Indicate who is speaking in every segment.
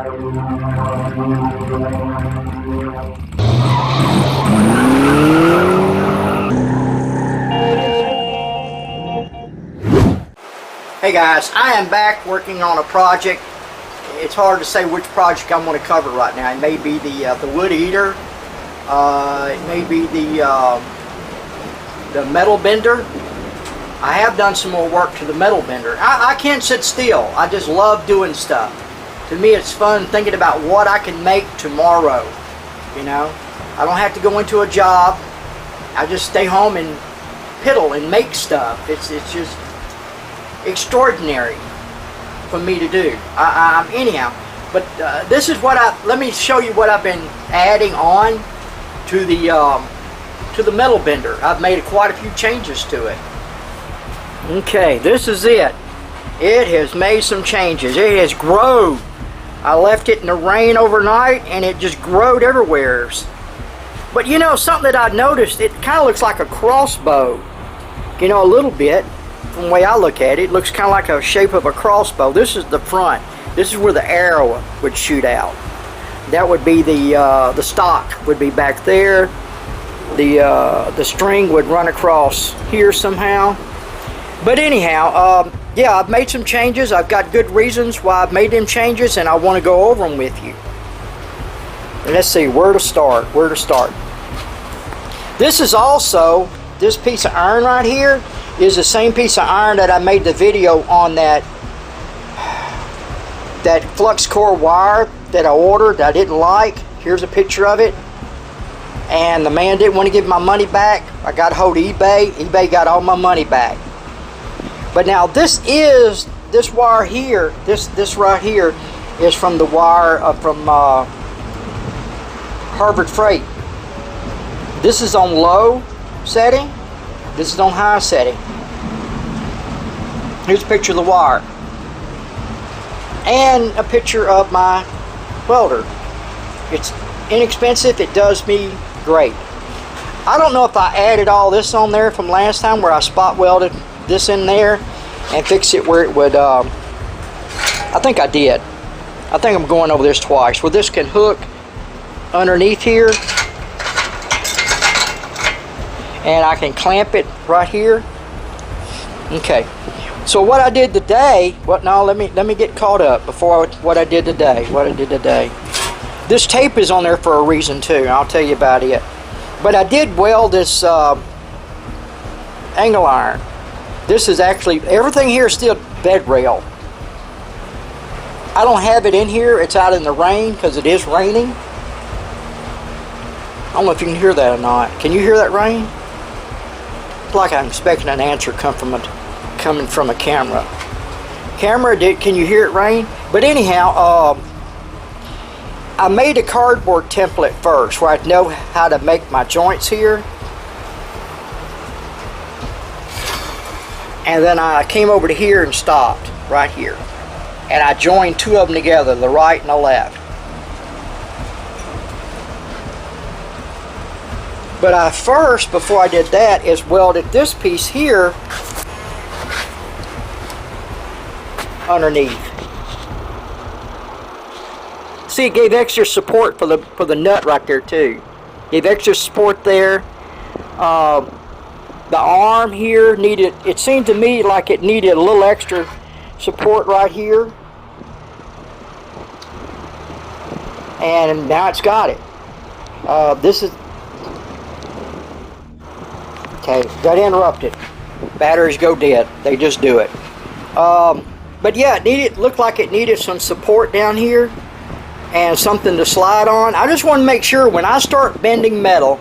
Speaker 1: Hey guys, I am back working on a project. It's hard to say which project I want to cover right now. It may be the wood eater. It may be the metal bender. I have done some more work to the metal bender. I can't sit still. I just love doing stuff. To me, it's fun thinking about what I can make tomorrow. You know, I don't have to go into a job. I just stay home and piddle and make stuff. It's just extraordinary for me to do. Anyhow, but this is what let me show you what I've been adding on to the metal bender. I've made quite a few changes to it. Okay, this is it. It has made some changes. It has grown. I left it in the rain overnight and it just growed everywhere. But you know, something that I noticed, it kind of looks like a crossbow. You know, a little bit. From the way I look at it, it looks kind of like a shape of a crossbow. This is the front. This is where the arrow would shoot out. That would be the stock would be back there. The string would run across here somehow. But anyhow, yeah, I've made some changes. I've got good reasons why I've made them changes, and I want to go over them with you. And let's see where to start. Where to start. This is also, this piece of iron right here is the same piece of iron that I made the video on, that flux core wire that I ordered that I didn't like. Here's a picture of it. And the man didn't want to give my money back. I got a hold of eBay. eBay got all my money back. But now this wire here, this right here is from the wire from Harvard Freight. This is on low setting. This is on high setting. Here's a picture of the wire. And a picture of my welder. It's inexpensive. It does me great. I don't know if I added all this on there from last time where I spot welded this in there and fix it where it would, I think I did. I think I'm going over this twice. Where this can hook underneath here. And I can clamp it right here. Okay. So what I did today, let me get caught up before what I did today. This tape is on there for a reason too. I'll tell you about it. But I did weld this angle iron. This is actually, everything here is still bed rail. I don't have it in here. It's out in the rain because it is raining. I don't know if you can hear that or not. Can you hear that rain? It's like I'm expecting an answer coming from a camera. Can you hear it rain? But anyhow, I made a cardboard template first where I'd know how to make my joints here. And then I came over to here and stopped right here. And I joined two of them together, the right and the left. But I first, before I did that, is welded this piece here underneath. See, it gave extra support for the nut right there too. Gave extra support there. The arm here needed, it seemed to me like it needed a little extra support right here. And now it's got it. This is, okay, got interrupted. Batteries go dead. They just do it. But yeah, it looked like it needed some support down here and something to slide on. I just want to make sure when I start bending metal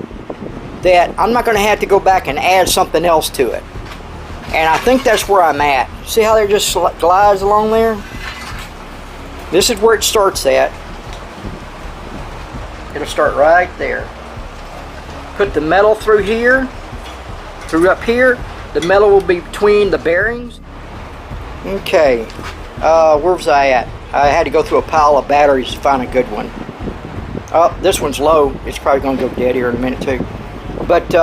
Speaker 1: that I'm not going to have to go back and add something else to it. And I think that's where I'm at. See how there just glides along there? This is where it starts at. It'll start right there. Put the metal through here, through up here. The metal will be between the bearings. Okay, where was I at? I had to go through a pile of batteries to find a good one. Oh, this one's low. It's probably going to go dead here in a minute too. But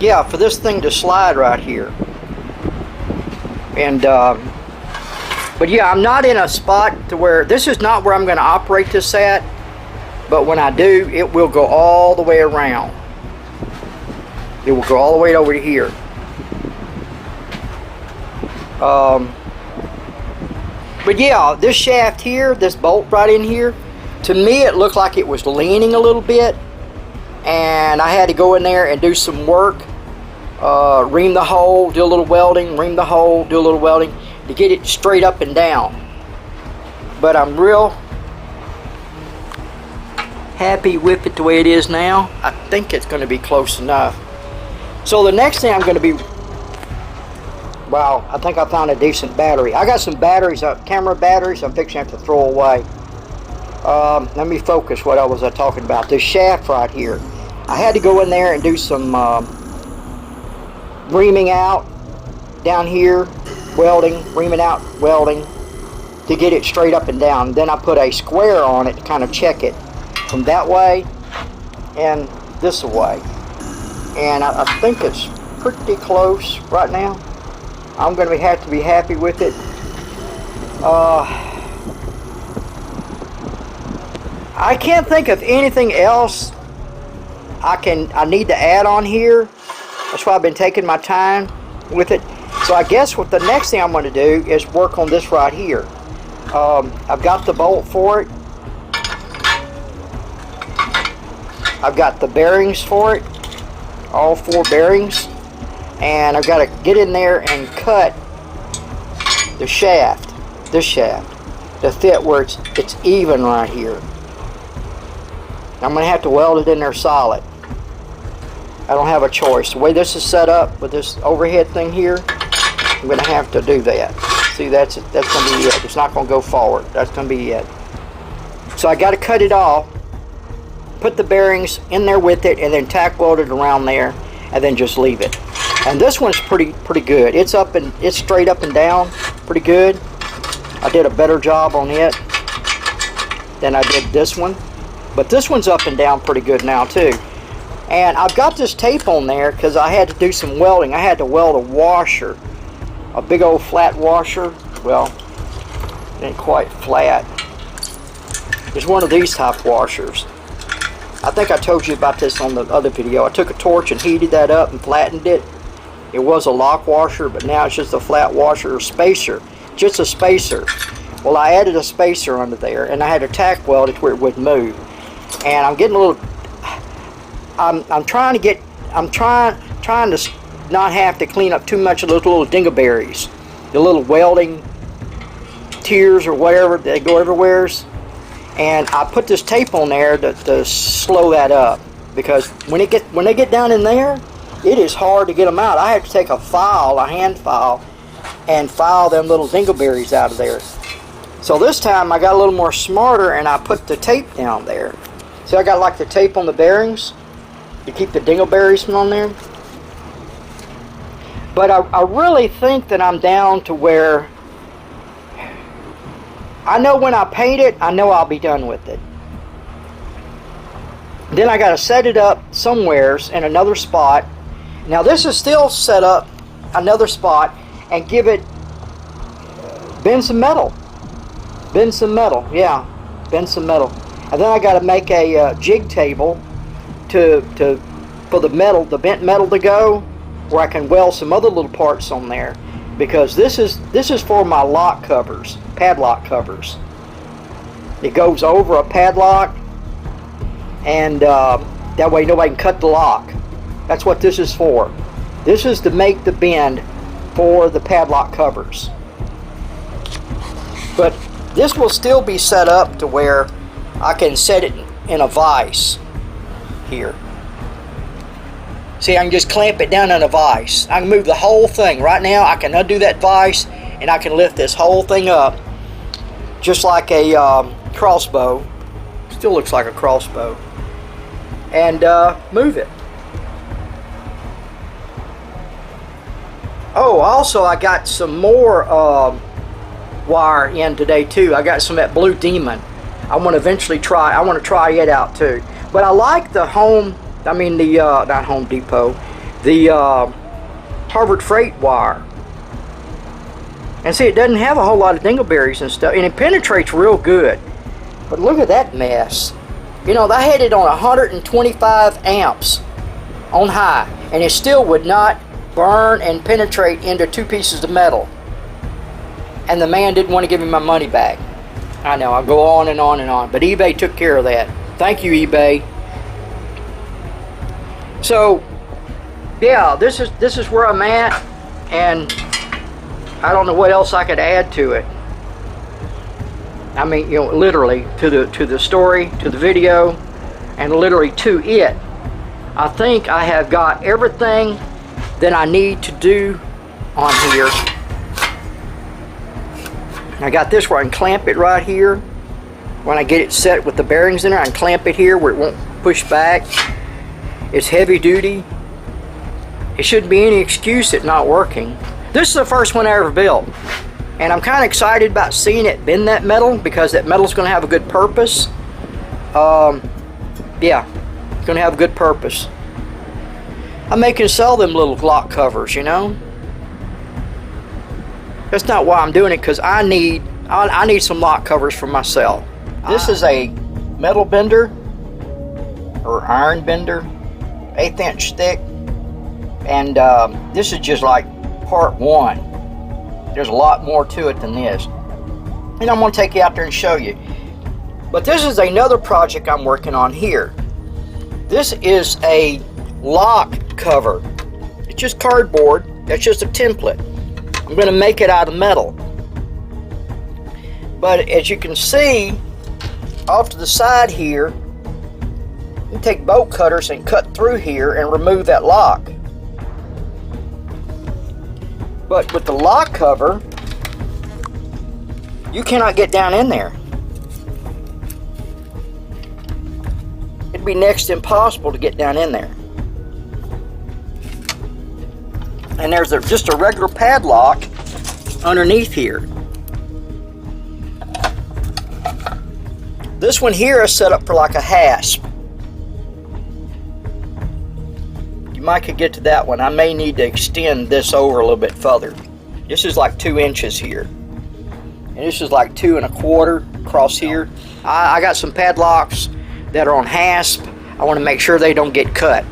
Speaker 1: yeah, for this thing to slide right here, and But yeah, I'm not in a spot to where, this is not where I'm going to operate this at, but when I do, it will go all the way around. It will go all the way over to here. But yeah, this shaft here, this bolt right in here, to me it looked like it was leaning a little bit, and I had to go in there and do some work, ream the hole, do a little welding, ream the hole, do a little welding to get it straight up and down. But I'm real happy with it the way it is now. I think it's going to be close enough. So the next thing I'm going to be, wow, I think I found a decent battery. I got some batteries, camera batteries I'm fixing to have to throw away. Let me focus what I was talking about. This shaft right here. I had to go in there and do some reaming out down here, welding, reaming out, welding, to get it straight up and down. Then I put a square on it to kind of check it from that way and this way. And I think it's pretty close right now. I'm going to have to be happy with it. I can't think of anything else I need to add on here. That's why I've been taking my time with it. So I guess what the next thing I'm going to do is work on this right here. I've got the bolt for it. I've got the bearings for it, all 4 bearings, and I've got to get in there and cut the shaft, this shaft, to fit where it's even right here. I'm going to have to weld it in there solid. I don't have a choice. The way this is set up with this overhead thing here, I'm going to have to do that. See, that's going to be it. It's not going to go forward. That's going to be it. So I got to cut it off, put the bearings in there with it, and then tack weld it around there, and then just leave it. And this one's pretty good. It's straight up and down, pretty good. I did a better job on it than I did this one, but this one's up and down pretty good now too. And I've got this tape on there because I had to do some welding. I had to weld a washer, a big old flat washer. Well, it ain't quite flat. It's one of these type washers. I think I told you about this on the other video. I took a torch and heated that up and flattened it. It was a lock washer, but now it's just a flat washer or spacer. Just a spacer. Well, I added a spacer under there, and I had to tack weld it where it wouldn't move. And I'm getting a little. I'm trying to not have to clean up too much of those little dingleberries, the little welding tears or whatever they go everywheres. And I put this tape on there to slow that up, because when they get down in there, it is hard to get them out. I have to take a hand file, and file them little dingleberries out of there. So this time I got a little more smarter, and I put the tape down there. See, I got like the tape on the bearings to keep the dingleberries from on there. But I really think that I'm down to where I know when I paint it, I know I'll be done with it. Then I got to set it up somewheres in another spot. Now this is still set up another spot, and give it, bend some metal. Bend some metal, yeah, bend some metal. And then I got to make a jig table for the metal, the bent metal to go, where I can weld some other little parts on there. Because this is for my lock covers, padlock covers. It goes over a padlock, and that way nobody can cut the lock. That's what this is for. This is to make the bend for the padlock covers. But this will still be set up to where I can set it in a vise here. See, I can just clamp it down in a vise. I can move the whole thing. Right now, I can undo that vise, and I can lift this whole thing up, just like a crossbow. Still looks like a crossbow. And move it. Oh, also, I got some more wire in today, too. I got some at Blue Demon. I want to eventually try. I want to try it out, too. But I like the not Home Depot, the Harvard Freight wire. And see, it doesn't have a whole lot of dingleberries and stuff, and it penetrates real good. But look at that mess. You know, I had it on 125 amps on high, and it still would not burn and penetrate into 2 pieces of metal. And the man didn't want to give me my money back. I know, I'll go on and on and on, but eBay took care of that. Thank you, eBay. So, yeah, this is where I'm at, and I don't know what else I could add to it. I mean, you know, literally to the story, to the video, and literally to it. I think I have got everything that I need to do on here. I got this where I can clamp it right here. When I get it set with the bearings in there, I can clamp it here where it won't push back. It's heavy duty. It shouldn't be any excuse it not working. This is the first one I ever built. And I'm kind of excited about seeing it bend that metal, because that metal's going to have a good purpose. Yeah, it's going to have a good purpose. I may can sell them little lock covers, you know. That's not why I'm doing it, because I need some lock covers for myself. This is a metal bender or iron bender, 1/8 inch thick, and this is just like part 1. There's a lot more to it than this, and I'm going to take you out there and show you. But this is another project I'm working on here. This is a lock cover. It's just cardboard. That's just a template. I'm going to make it out of metal. But as you can see, off to the side here, you take bolt cutters and cut through here and remove that lock. But with the lock cover, you cannot get down in there. It'd be next to impossible to get down in there. And there's just a regular padlock underneath here. This one here is set up for like a hasp. You might could get to that one. I may need to extend this over a little bit further. This is like 2 inches here. And this is like 2 1/4 across here. I got some padlocks that are on hasp. I want to make sure they don't get cut.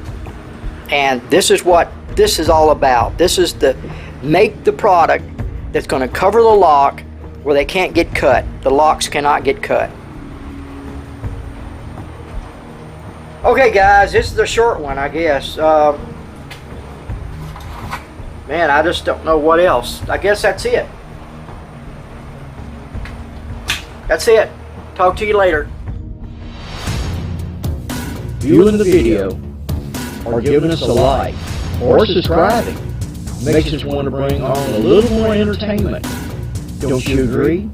Speaker 1: And this is what this is all about. This is to make the product that's going to cover the lock where they can't get cut. The locks cannot get cut. Okay guys, this is a short one, I guess. Man, I just don't know what else. I guess that's it. That's it. Talk to you later.
Speaker 2: Viewing the video, or giving us a like, or subscribing makes us want to bring on a little more entertainment. Don't you agree?